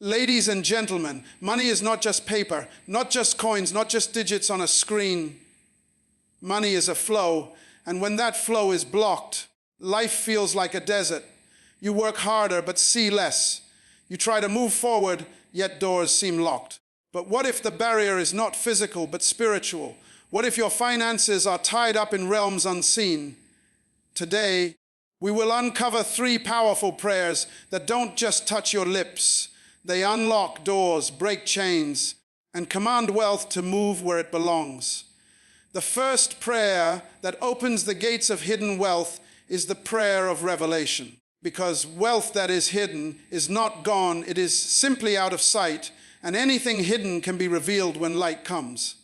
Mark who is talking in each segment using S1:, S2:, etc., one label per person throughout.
S1: Ladies and gentlemen, money is not just paper, not just coins, not just digits on a screen. Money is a flow, and when that flow is blocked, life feels like a desert. You work harder but see less. You try to move forward, yet doors seem locked. But what if the barrier is not physical but spiritual? What if your finances are tied up in realms unseen? Today, we will uncover 3 powerful prayers that don't just touch your lips. They unlock doors, break chains, and command wealth to move where it belongs. The first prayer that opens the gates of hidden wealth is the prayer of revelation. Because wealth that is hidden is not gone, it is simply out of sight, and anything hidden can be revealed when light comes.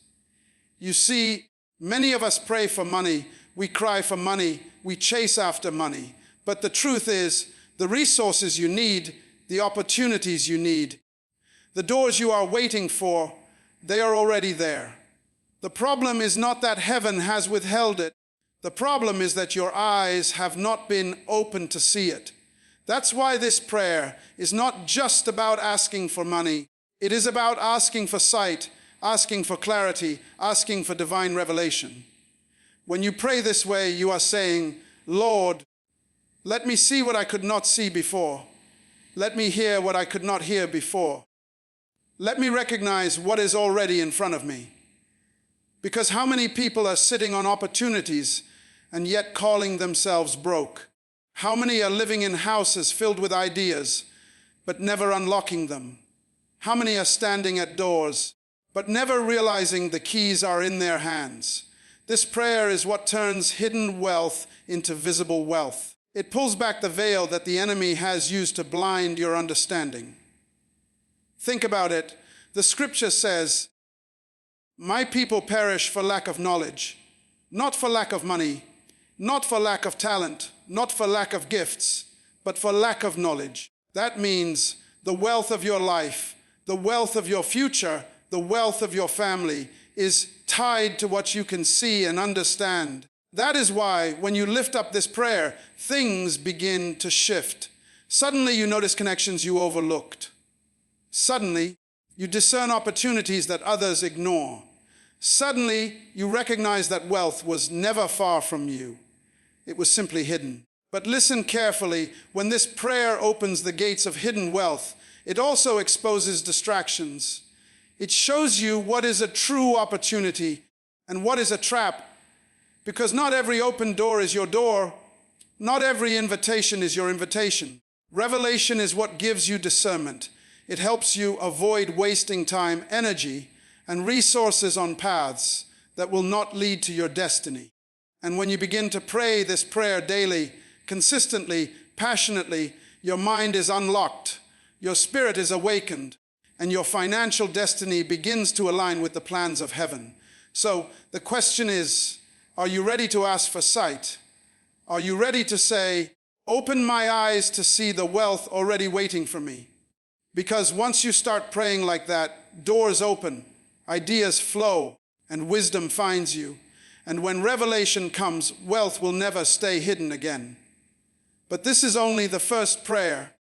S1: You see, many of us pray for money, we cry for money, we chase after money. But the truth is, the resources you need, the opportunities you need, the doors you are waiting for, they are already there. The problem is not that heaven has withheld it. The problem is that your eyes have not been open to see it. That's why this prayer is not just about asking for money. It is about asking for sight, asking for clarity, asking for divine revelation. When you pray this way, you are saying, Lord, let me see what I could not see before. Let me hear what I could not hear before. Let me recognize what is already in front of me. Because how many people are sitting on opportunities and yet calling themselves broke? How many are living in houses filled with ideas, but never unlocking them? How many are standing at doors, but never realizing the keys are in their hands? This prayer is what turns hidden wealth into visible wealth. It pulls back the veil that the enemy has used to blind your understanding. Think about it. The scripture says, "My people perish for lack of knowledge," not for lack of money, not for lack of talent, not for lack of gifts, but for lack of knowledge. That means the wealth of your life, the wealth of your future, the wealth of your family is tied to what you can see and understand. That is why when you lift up this prayer, things begin to shift. Suddenly you notice connections you overlooked. Suddenly you discern opportunities that others ignore. Suddenly you recognize that wealth was never far from you. It was simply hidden. But listen carefully, when this prayer opens the gates of hidden wealth, it also exposes distractions. It shows you what is a true opportunity and what is a trap. Because not every open door is your door. Not every invitation is your invitation. Revelation is what gives you discernment. It helps you avoid wasting time, energy, and resources on paths that will not lead to your destiny. And when you begin to pray this prayer daily, consistently, passionately, your mind is unlocked, your spirit is awakened, and your financial destiny begins to align with the plans of heaven. So the question is, are you ready to ask for sight? Are you ready to say, open my eyes to see the wealth already waiting for me? Because once you start praying like that, doors open, ideas flow, and wisdom finds you. And when revelation comes, wealth will never stay hidden again. But this is only the first prayer,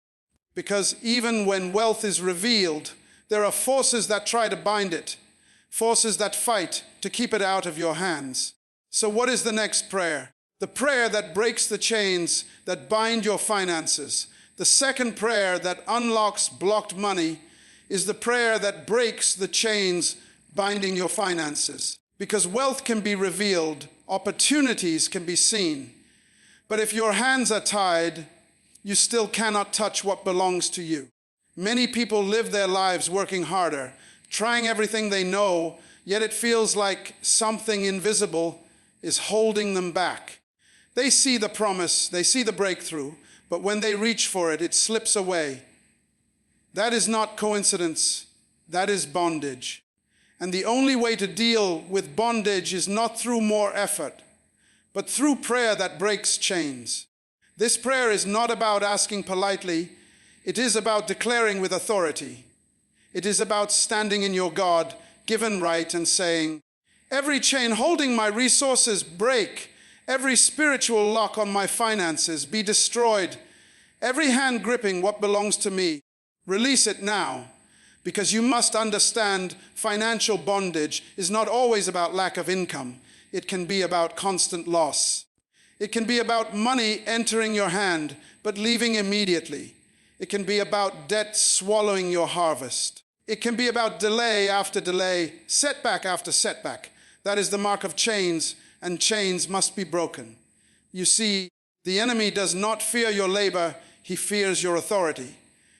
S1: because even when wealth is revealed, there are forces that try to bind it, forces that fight to keep it out of your hands. So what is the next prayer? The prayer that breaks the chains that bind your finances. The second prayer that unlocks blocked money is the prayer that breaks the chains binding your finances. Because wealth can be revealed, opportunities can be seen. But if your hands are tied, you still cannot touch what belongs to you. Many people live their lives working harder, trying everything they know, yet it feels like something invisible is holding them back. They see the promise, they see the breakthrough, but when they reach for it, it slips away. That is not coincidence, that is bondage. And the only way to deal with bondage is not through more effort, but through prayer that breaks chains. This prayer is not about asking politely, it is about declaring with authority. It is about standing in your God-given right and saying, every chain holding my resources break. Every spiritual lock on my finances be destroyed. Every hand gripping what belongs to me Release it now, because you must understand financial bondage is not always about lack of income. It can be about constant loss. It can be about money entering your hand but leaving immediately. It can be about debt swallowing your harvest. It can be about delay after delay, setback after setback. That is the mark of chains, and chains must be broken. You see, the enemy does not fear your labor, he fears your authority.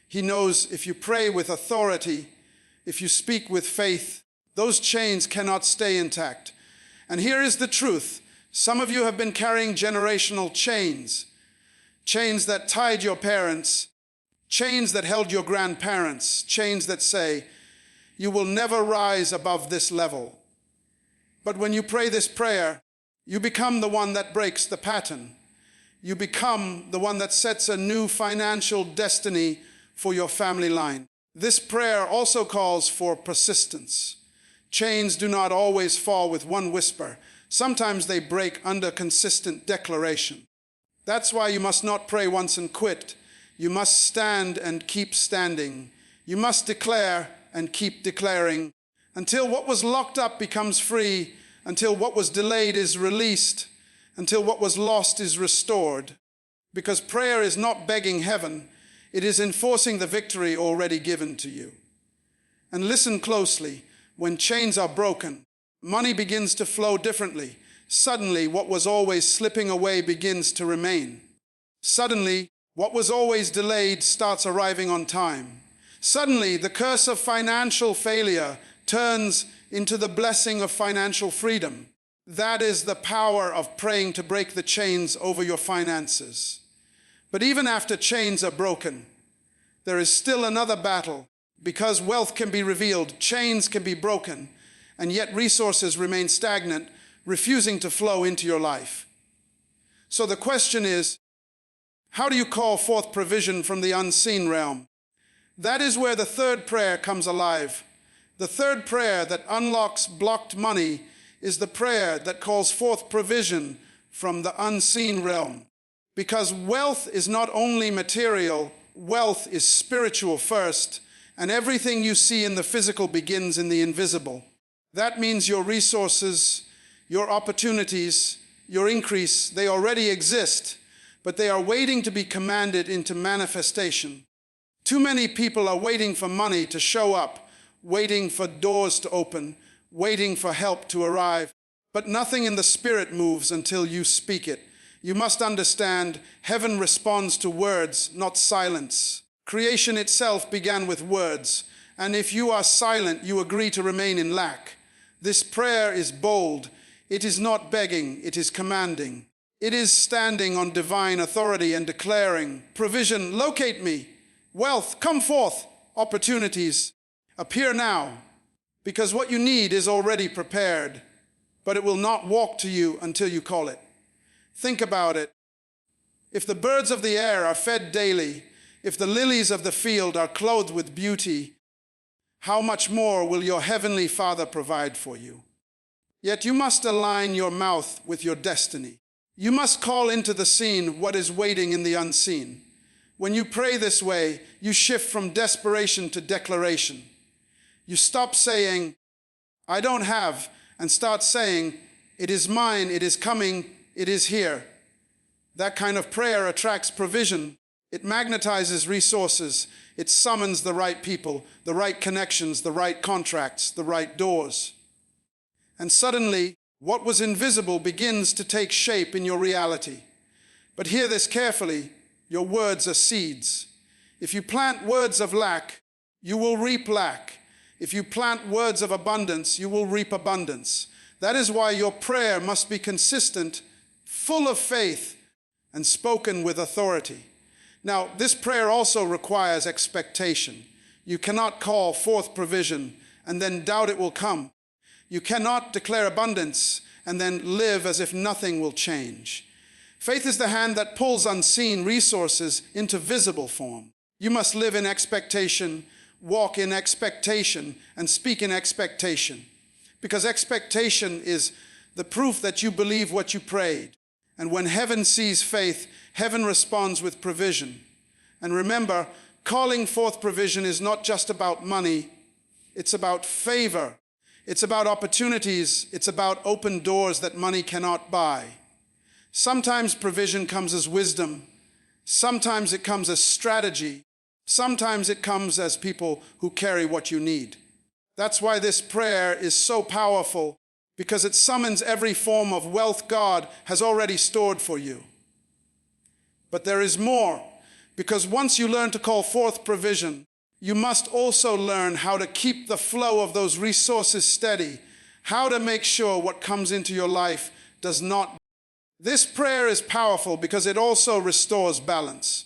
S1: He knows if you pray with authority, if you speak with faith, those chains cannot stay intact. And here is the truth. Some of you have been carrying generational chains, chains that tied your parents, chains that held your grandparents, chains that say, you will never rise above this level. But when you pray this prayer, you become the one that breaks the pattern. You become the one that sets a new financial destiny for your family line. This prayer also calls for persistence. Chains do not always fall with one whisper. Sometimes they break under consistent declaration. That's why you must not pray once and quit. You must stand and keep standing. You must declare and keep declaring until what was locked up becomes free, until what was delayed is released, until what was lost is restored. Because prayer is not begging heaven, it is enforcing the victory already given to you. And listen closely. When chains are broken, money begins to flow differently. Suddenly, what was always slipping away begins to remain. Suddenly, what was always delayed starts arriving on time. Suddenly, the curse of financial failure turns into the blessing of financial freedom. That is the power of praying to break the chains over your finances. But even after chains are broken, there is still another battle. Because wealth can be revealed, chains can be broken, and yet resources remain stagnant, refusing to flow into your life. So the question is, how do you call forth provision from the unseen realm? That is where the third prayer comes alive. The third prayer that unlocks blocked money is the prayer that calls forth provision from the unseen realm. Because wealth is not only material, wealth is spiritual first, and everything you see in the physical begins in the invisible. That means your resources, your opportunities, your increase, they already exist, but they are waiting to be commanded into manifestation. Too many people are waiting for money to show up, waiting for doors to open, waiting for help to arrive. But nothing in the spirit moves until you speak it. You must understand, heaven responds to words, not silence. Creation itself began with words, and if you are silent, you agree to remain in lack. This prayer is bold. It is not begging, it is commanding. It is standing on divine authority and declaring, provision, locate me. Wealth, come forth. Opportunities, appear now. Because what you need is already prepared, but it will not walk to you until you call it. Think about it. If the birds of the air are fed daily, if the lilies of the field are clothed with beauty, how much more will your heavenly Father provide for you? Yet you must align your mouth with your destiny. You must call into the seen what is waiting in the unseen. When you pray this way, you shift from desperation to declaration. You stop saying, I don't have, and start saying, it is mine, it is coming, it is here. That kind of prayer attracts provision. It magnetizes resources. It summons the right people, the right connections, the right contracts, the right doors. And suddenly, what was invisible begins to take shape in your reality. But hear this carefully, your words are seeds. If you plant words of lack, you will reap lack. If you plant words of abundance, you will reap abundance. That is why your prayer must be consistent, full of faith, and spoken with authority. Now, this prayer also requires expectation. You cannot call forth provision and then doubt it will come. You cannot declare abundance and then live as if nothing will change. Faith is the hand that pulls unseen resources into visible form. You must live in expectation, walk in expectation, and speak in expectation. Because expectation is the proof that you believe what you prayed. And when heaven sees faith, heaven responds with provision. And remember, Calling forth provision is not just about money. It's about favor. It's about opportunities. It's about open doors that money cannot buy. Sometimes provision comes as wisdom. Sometimes it comes as strategy. Sometimes it comes as people who carry what you need. That's why this prayer is so powerful, because it summons every form of wealth God has already stored for you. But there is more, because once you learn to call forth provision, you must also learn how to keep the flow of those resources steady, how to make sure what comes into your life does not. This prayer is powerful because it also restores balance.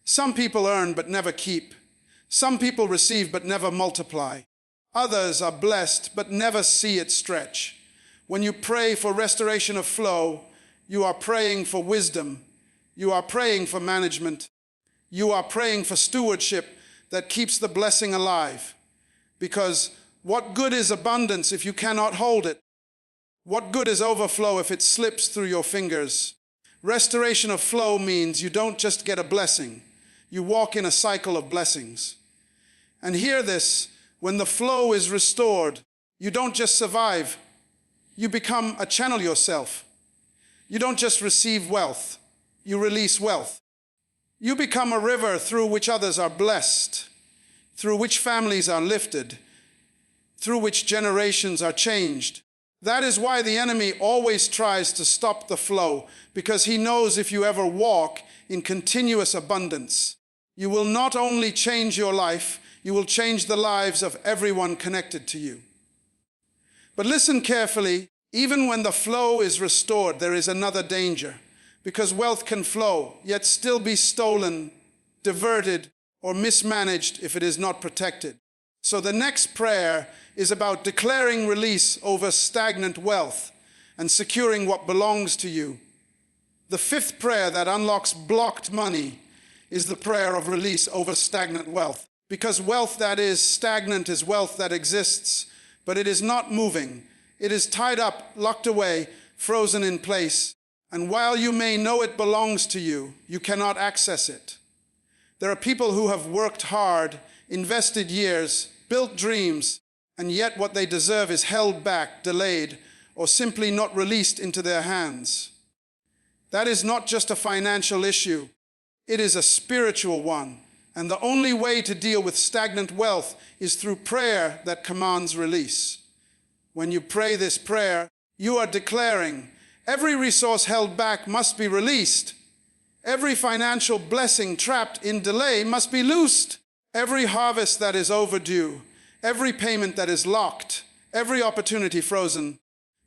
S1: Some people earn but never keep. Some people receive but never multiply. Others are blessed but never see it stretch. When you pray for restoration of flow, you are praying for wisdom. You are praying for management. You are praying for stewardship that keeps the blessing alive. Because what good is abundance if you cannot hold it? What good is overflow if it slips through your fingers? Restoration of flow means you don't just get a blessing. You walk in a cycle of blessings. And hear this, when the flow is restored, you don't just survive. You become a channel yourself. You don't just receive wealth. You release wealth. You become a river through which others are blessed, through which families are lifted, through which generations are changed. That is why the enemy always tries to stop the flow, because he knows if you ever walk in continuous abundance, you will not only change your life, you will change the lives of everyone connected to you. But listen carefully, even when the flow is restored, there is another danger, because wealth can flow, yet still be stolen, diverted, or mismanaged if it is not protected. So the next prayer is about declaring release over stagnant wealth and securing what belongs to you. The fifth prayer that unlocks blocked money is the prayer of release over stagnant wealth. Because wealth that is stagnant is wealth that exists, but it is not moving. It is tied up, locked away, frozen in place. And while you may know it belongs to you, you cannot access it. There are people who have worked hard, invested years, built dreams, and yet what they deserve is held back, delayed, or simply not released into their hands. That is not just a financial issue. It is a spiritual one. And the only way to deal with stagnant wealth is through prayer that commands release. When you pray this prayer, you are declaring, every resource held back must be released. Every financial blessing trapped in delay must be loosed. Every harvest that is overdue, every payment that is locked, every opportunity frozen,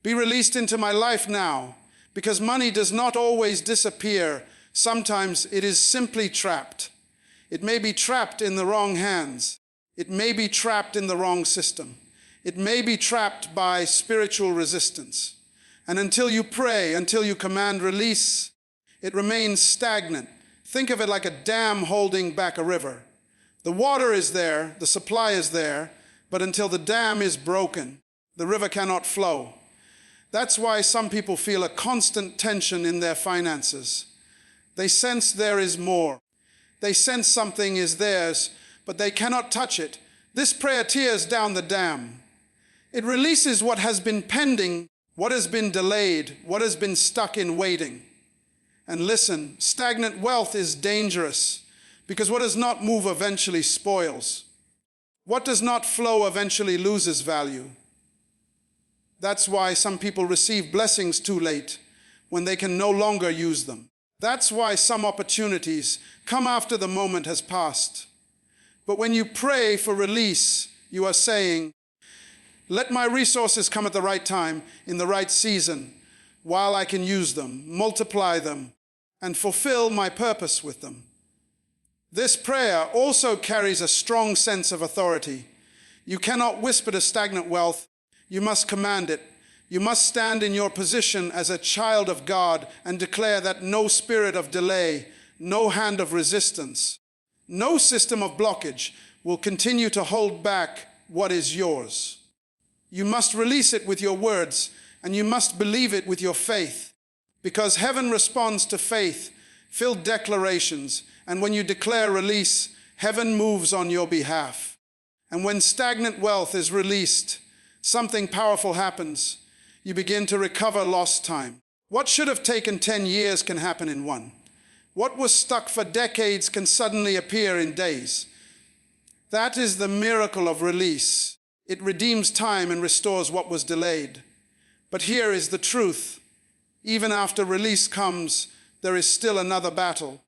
S1: be released into my life now, because money does not always disappear. Sometimes it is simply trapped. It may be trapped in the wrong hands. It may be trapped in the wrong system. It may be trapped by spiritual resistance. And until you pray, until you command release, it remains stagnant. Think of it like a dam holding back a river. The water is there, the supply is there, but until the dam is broken, the river cannot flow. That's why some people feel a constant tension in their finances. They sense there is more. They sense something is theirs, but they cannot touch it. This prayer tears down the dam. It releases what has been pending, what has been delayed, what has been stuck in waiting. And listen, stagnant wealth is dangerous, because what does not move eventually spoils. What does not flow eventually loses value. That's why some people receive blessings too late, when they can no longer use them. That's why some opportunities come after the moment has passed. But when you pray for release, you are saying, let my resources come at the right time, in the right season, while I can use them, multiply them, and fulfill my purpose with them. This prayer also carries a strong sense of authority. You cannot whisper to stagnant wealth. You must command it. You must stand in your position as a child of God and declare that no spirit of delay, no hand of resistance, no system of blockage will continue to hold back what is yours. You must release it with your words, and you must believe it with your faith, because heaven responds to faith-filled declarations, and when you declare release, heaven moves on your behalf. And when stagnant wealth is released, something powerful happens. You begin to recover lost time. What should have taken 10 years can happen in one. What was stuck for decades can suddenly appear in days. That is the miracle of release. It redeems time and restores what was delayed. But here is the truth. Even after release comes, there is still another battle.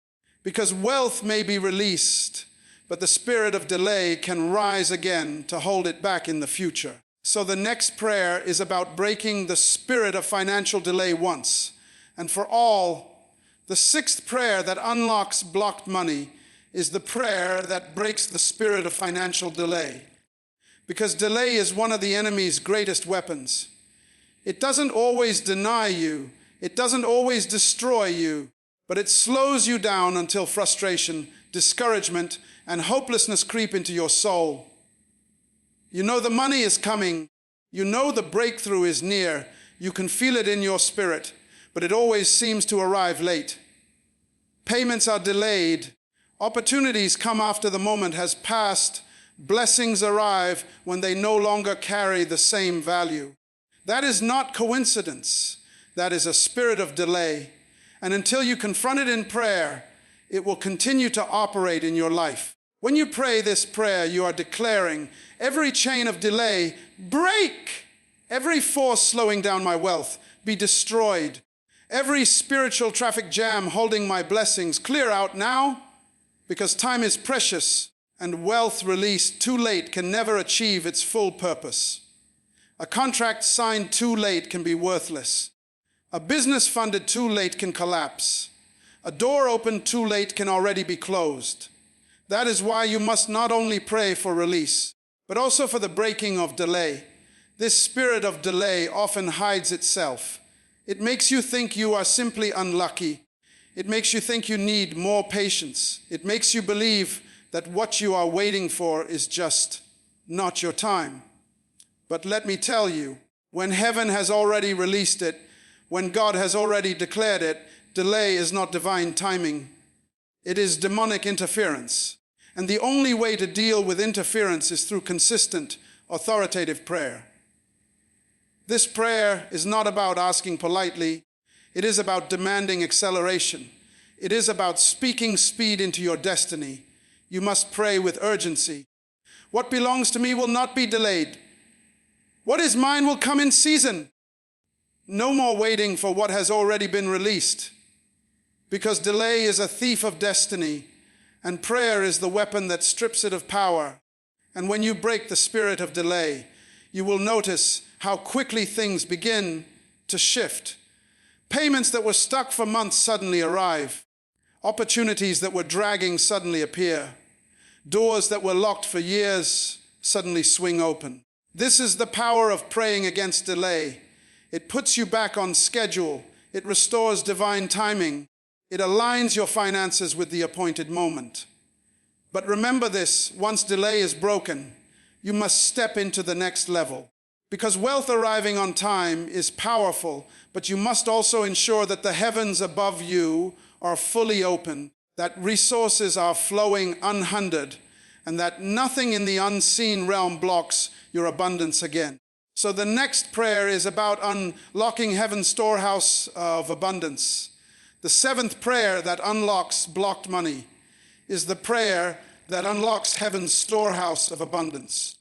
S1: Because wealth may be released, but the spirit of delay can rise again to hold it back in the future. So the next prayer is about breaking the spirit of financial delay once and for all. The sixth prayer that unlocks blocked money is the prayer that breaks the spirit of financial delay. Because delay is one of the enemy's greatest weapons. It doesn't always deny you, it doesn't always destroy you, but it slows you down until frustration, discouragement, and hopelessness creep into your soul. You know the money is coming. You know the breakthrough is near. You can feel it in your spirit, but it always seems to arrive late. Payments are delayed. Opportunities come after the moment has passed. Blessings arrive when they no longer carry the same value. That is not coincidence. That is a spirit of delay. And until you confront it in prayer, it will continue to operate in your life. When you pray this prayer, you are declaring, every chain of delay, break! Every force slowing down my wealth, be destroyed. Every spiritual traffic jam holding my blessings, clear out now, because time is precious and wealth released too late can never achieve its full purpose. A contract signed too late can be worthless. A business funded too late can collapse. A door opened too late can already be closed. That is why you must not only pray for release, but also for the breaking of delay. This spirit of delay often hides itself. It makes you think you are simply unlucky. It makes you think you need more patience. It makes you believe that what you are waiting for is just not your time. But let me tell you, when heaven has already released it, when God has already declared it, delay is not divine timing. It is demonic interference. And the only way to deal with interference is through consistent, authoritative prayer. This prayer is not about asking politely. It is about demanding acceleration. It is about speaking speed into your destiny. You must pray with urgency. What belongs to me will not be delayed. What is mine will come in season. No more waiting for what has already been released. Because delay is a thief of destiny, and prayer is the weapon that strips it of power. And when you break the spirit of delay, you will notice how quickly things begin to shift. Payments that were stuck for months suddenly arrive. Opportunities that were dragging suddenly appear. Doors that were locked for years suddenly swing open. This is the power of praying against delay. It puts you back on schedule. It restores divine timing. It aligns your finances with the appointed moment. But remember this, once delay is broken, you must step into the next level. Because wealth arriving on time is powerful, but you must also ensure that the heavens above you are fully open, that resources are flowing unhindered, and that nothing in the unseen realm blocks your abundance again. So the next prayer is about unlocking heaven's storehouse of abundance. The seventh prayer that unlocks blocked money is the prayer that unlocks heaven's storehouse of abundance.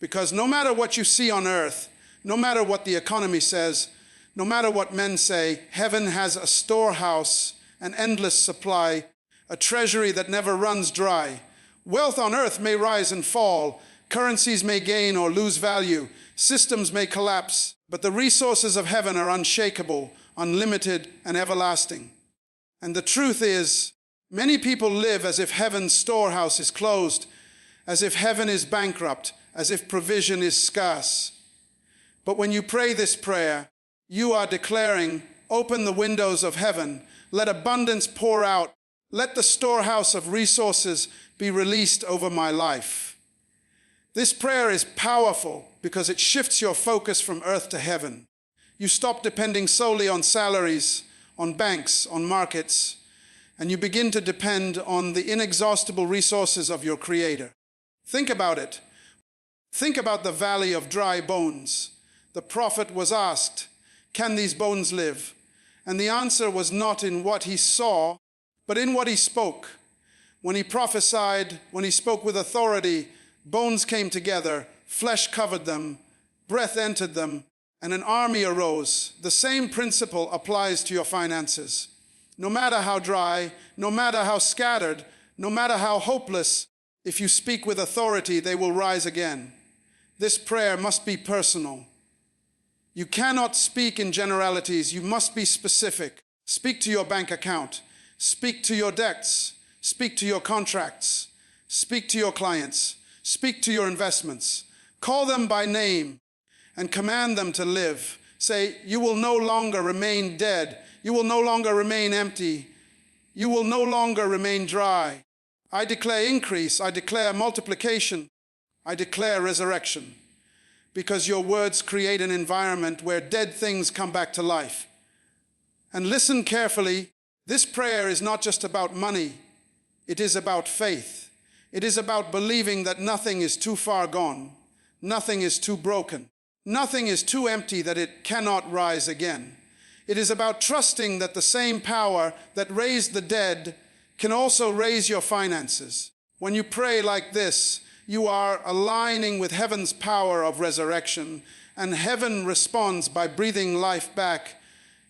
S1: Because no matter what you see on earth, no matter what the economy says, no matter what men say, heaven has a storehouse, an endless supply, a treasury that never runs dry. Wealth on earth may rise and fall, currencies may gain or lose value, systems may collapse, but the resources of heaven are unshakable, unlimited, and everlasting. And the truth is, many people live as if heaven's storehouse is closed, as if heaven is bankrupt, as if provision is scarce. But when you pray this prayer, you are declaring, open the windows of heaven, let abundance pour out, let the storehouse of resources be released over my life. This prayer is powerful because it shifts your focus from earth to heaven. You stop depending solely on salaries, on banks, on markets, and you begin to depend on the inexhaustible resources of your Creator. Think about it. Think about the valley of dry bones. The prophet was asked, "Can these bones live?" And the answer was not in what he saw, but in what he spoke. When he prophesied, when he spoke with authority, bones came together, flesh covered them, breath entered them, and an army arose. The same principle applies to your finances. No matter how dry, no matter how scattered, no matter how hopeless, if you speak with authority, they will rise again. This prayer must be personal. You cannot speak in generalities. You must be specific. Speak to your bank account. Speak to your debts. Speak to your contracts. Speak to your clients. Speak to your investments. Call them by name and command them to live. Say, "You will no longer remain dead. You will no longer remain empty. You will no longer remain dry. I declare increase. I declare multiplication. I declare resurrection." Because your words create an environment where dead things come back to life. And listen carefully, this prayer is not just about money. It is about faith. It is about believing that nothing is too far gone. Nothing is too broken. Nothing is too empty that it cannot rise again. It is about trusting that the same power that raised the dead can also raise your finances. When you pray like this, you are aligning with heaven's power of resurrection, and heaven responds by breathing life back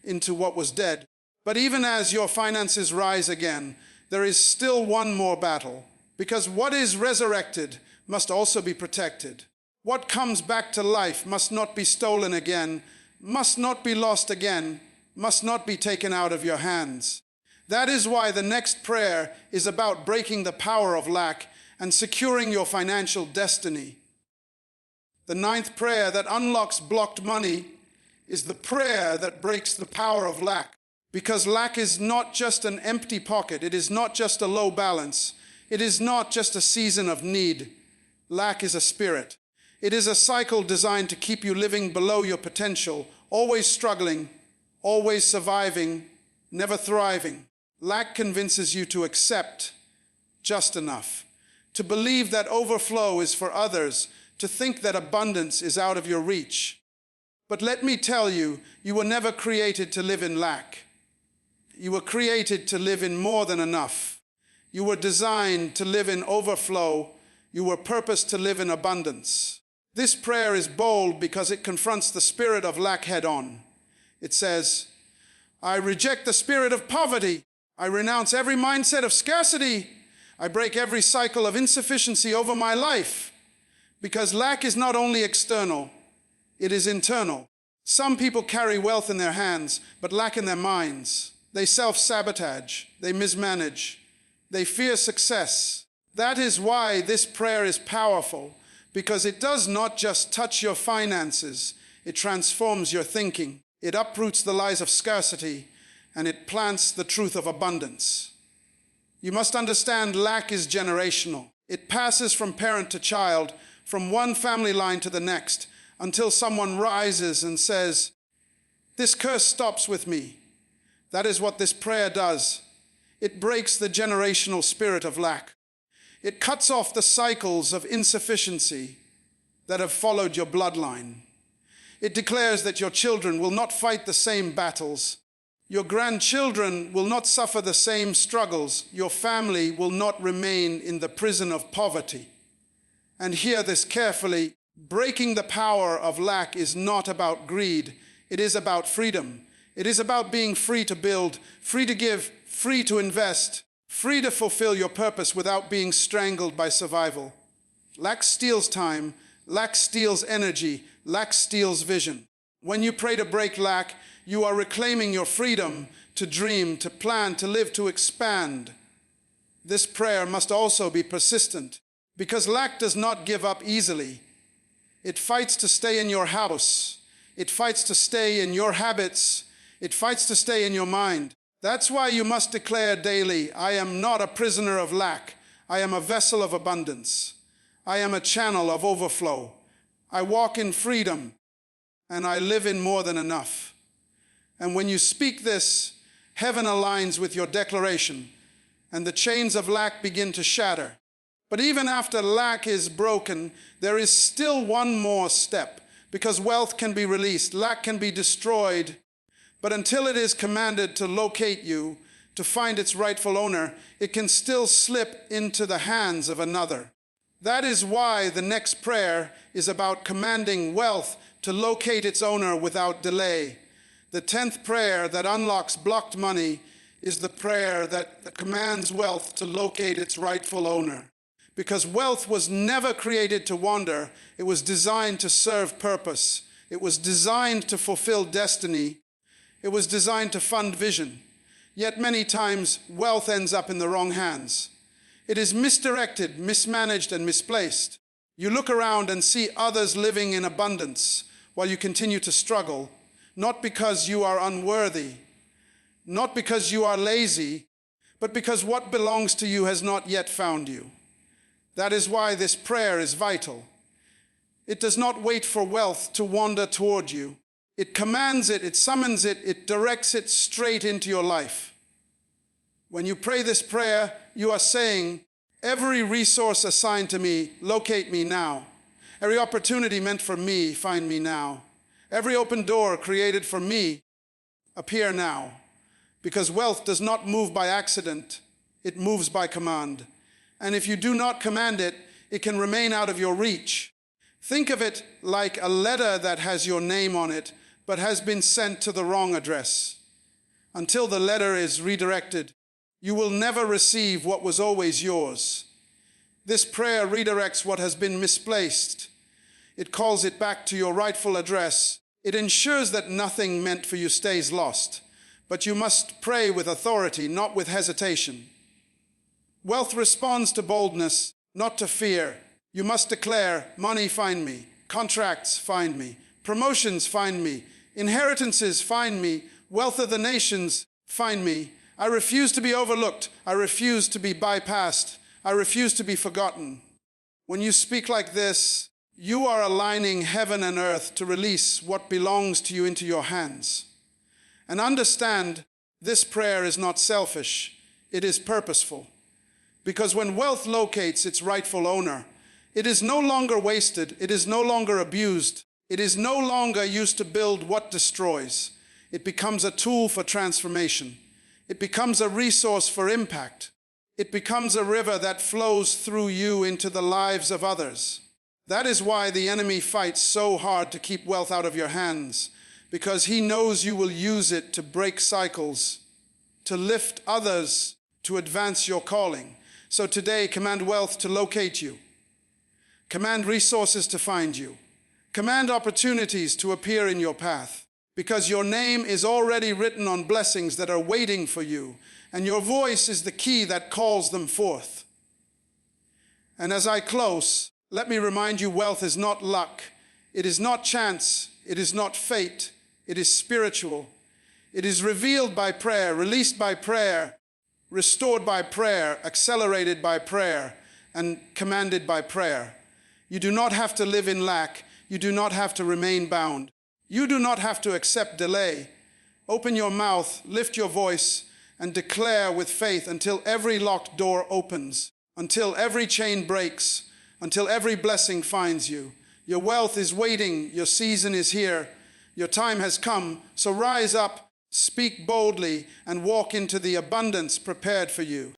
S1: into what was dead. But even as your finances rise again, there is still one more battle, because what is resurrected must also be protected. What comes back to life must not be stolen again, must not be lost again, must not be taken out of your hands. That is why the next prayer is about breaking the power of lack and securing your financial destiny. The ninth prayer that unlocks blocked money is the prayer that breaks the power of lack. Because lack is not just an empty pocket. It is not just a low balance. It is not just a season of need. Lack is a spirit. It is a cycle designed to keep you living below your potential, always struggling, always surviving, never thriving. Lack convinces you to accept just enough, to believe that overflow is for others, to think that abundance is out of your reach. But let me tell you, you were never created to live in lack. You were created to live in more than enough. You were designed to live in overflow. You were purposed to live in abundance. This prayer is bold because it confronts the spirit of lack head on. It says, "I reject the spirit of poverty. I renounce every mindset of scarcity. I break every cycle of insufficiency over my life." Because lack is not only external, it is internal. Some people carry wealth in their hands, but lack in their minds. They self-sabotage. They mismanage. They fear success. That is why this prayer is powerful, because it does not just touch your finances. It transforms your thinking. It uproots the lies of scarcity, and it plants the truth of abundance. You must understand lack is generational. It passes from parent to child, from one family line to the next, until someone rises and says, "This curse stops with me." That is what this prayer does. It breaks the generational spirit of lack. It cuts off the cycles of insufficiency that have followed your bloodline. It declares that your children will not fight the same battles. Your grandchildren will not suffer the same struggles. Your family will not remain in the prison of poverty. And hear this carefully. Breaking the power of lack is not about greed. It is about freedom. It is about being free to build, free to give, free to invest, free to fulfill your purpose without being strangled by survival. Lack steals time. Lack steals energy. Lack steals vision. When you pray to break lack, you are reclaiming your freedom to dream, to plan, to live, to expand. This prayer must also be persistent, because lack does not give up easily. It fights to stay in your house. It fights to stay in your habits. It fights to stay in your mind. That's why you must declare daily, "I am not a prisoner of lack. I am a vessel of abundance. I am a channel of overflow. I walk in freedom, and I live in more than enough." And when you speak this, heaven aligns with your declaration. and the chains of lack begin to shatter. But even after lack is broken, there is still one more step, because wealth can be released, lack can be destroyed, but until it is commanded to locate you, to find its rightful owner, it can still slip into the hands of another. That is why the next prayer is about commanding wealth to locate its owner without delay. The 10th prayer that unlocks blocked money is the prayer that commands wealth to locate its rightful owner. Because wealth was never created to wander, it was designed to serve purpose. It was designed to fulfill destiny. It was designed to fund vision. Yet many times, wealth ends up in the wrong hands. It is misdirected, mismanaged, and misplaced. You look around and see others living in abundance while you continue to struggle, not because you are unworthy, not because you are lazy, but because what belongs to you has not yet found you. That is why this prayer is vital. It does not wait for wealth to wander toward you. It commands it, it summons it, it directs it straight into your life. When you pray this prayer, you are saying, every resource assigned to me, locate me now. Every opportunity meant for me, find me now. Every open door created for me, appear now. Because wealth does not move by accident, it moves by command. And if you do not command it, it can remain out of your reach. Think of it like a letter that has your name on it, but has been sent to the wrong address. Until the letter is redirected, you will never receive what was always yours. This prayer redirects what has been misplaced. It calls it back to your rightful address. It ensures that nothing meant for you stays lost. But you must pray with authority, not with hesitation. Wealth responds to boldness, not to fear. You must declare, money find me, contracts find me, promotions find me, inheritances find me, wealth of the nations find me. I refuse to be overlooked. I refuse to be bypassed. I refuse to be forgotten. When you speak like this, you are aligning heaven and earth to release what belongs to you into your hands. And understand, this prayer is not selfish. It is purposeful. Because when wealth locates its rightful owner, it is no longer wasted. It is no longer abused. It is no longer used to build what destroys. It becomes a tool for transformation. It becomes a resource for impact. It becomes a river that flows through you into the lives of others. That is why the enemy fights so hard to keep wealth out of your hands, because he knows you will use it to break cycles, to lift others, to advance your calling. So today, command wealth to locate you. Command resources to find you. Command opportunities to appear in your path, because your name is already written on blessings that are waiting for you, and your voice is the key that calls them forth. And as I close, let me remind you, wealth is not luck. It is not chance. It is not fate. It is spiritual. It is revealed by prayer, released by prayer, restored by prayer, accelerated by prayer, and commanded by prayer. You do not have to live in lack. You do not have to remain bound. You do not have to accept delay. Open your mouth, lift your voice, and declare with faith until every locked door opens, until every chain breaks, until every blessing finds you. Your wealth is waiting. Your season is here. Your time has come. So rise up, speak boldly, and walk into the abundance prepared for you.